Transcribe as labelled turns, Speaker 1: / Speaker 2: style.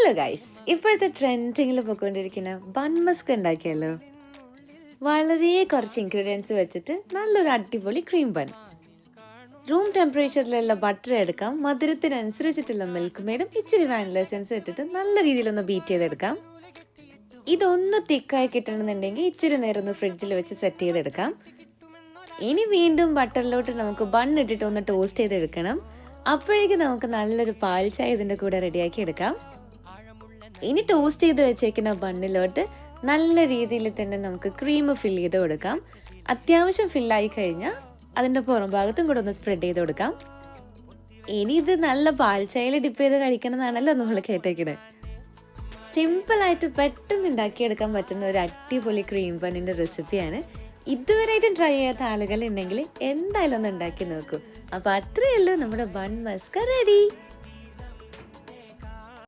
Speaker 1: Hello guys, ഇപ്പോഴത്തെ ട്രെൻഡിങ്ങിൽ പോയിക്കൊണ്ടിരിക്കുന്ന bun Musk ഉണ്ടാക്കിയല്ലോ. വളരെ കുറച്ച് ഇൻഗ്രീഡിയൻസ് വെച്ചിട്ട് നല്ലൊരു അടിപൊളി ക്രീം ബൺ. റൂം ടെമ്പറേച്ചറിലുള്ള ബട്ടർ എടുക്കാം, മധുരത്തിനനുസരിച്ചിട്ടുള്ള മിൽക്ക് മെയ്ഡും ഇച്ചിരി വാനില എസൻസ് ഇട്ടിട്ട് നല്ല രീതിയിലൊന്ന് ബീറ്റ് ചെയ്തെടുക്കാം. ഇതൊന്ന് തിക്കായി കിട്ടണമെന്നുണ്ടെങ്കിൽ ഇച്ചിരി നേരം ഒന്ന് ഫ്രിഡ്ജിൽ വെച്ച് സെറ്റ് ചെയ്തെടുക്കാം. ഇനി വീണ്ടും ബട്ടറിലോട്ട് നമുക്ക് ബൺ ഇട്ടിട്ട് ഒന്ന് ടോസ്റ്റ് ചെയ്തെടുക്കണം. അപ്പോഴേക്കും നമുക്ക് നല്ലൊരു പാൽ ചായ ഇതിൻ്റെ കൂടെ റെഡിയാക്കി എടുക്കാം. ഇനി ടോസ്റ്റ് ചെയ്ത് വെച്ചേക്കുന്ന ബണ്ണിലോട്ട് നല്ല രീതിയിൽ തന്നെ നമുക്ക് ക്രീം ഫിൽ ചെയ്ത് കൊടുക്കാം. അത്യാവശ്യം ഫില്ലായി കഴിഞ്ഞാൽ അതിൻ്റെ പുറം ഭാഗത്തും കൂടെ ഒന്ന് സ്പ്രെഡ് ചെയ്ത് കൊടുക്കാം. ഇനി ഇത് നല്ല പാൽ ചായയിൽ ഡിപ്പ് ചെയ്ത് കഴിക്കണമെന്നാണല്ലോ നമ്മൾ കേട്ടേക്കണേ. സിമ്പിളായിട്ട് പെട്ടെന്ന് ഉണ്ടാക്കിയെടുക്കാൻ പറ്റുന്ന ഒരു അടിപൊളി ക്രീം ബണ്ണിൻ്റെ റെസിപ്പിയാണ്. ഇതുവരെയായിട്ടും ട്രൈ ചെയ്യാത്ത ആളുകൾ ഉണ്ടെങ്കിൽ എന്തായാലും ഒന്ന് ഉണ്ടാക്കി നോക്കൂ. അപ്പോൾ അത്രയേ ഉള്ളൂ, നമ്മുടെ ബൺ മസ്ക റെഡി.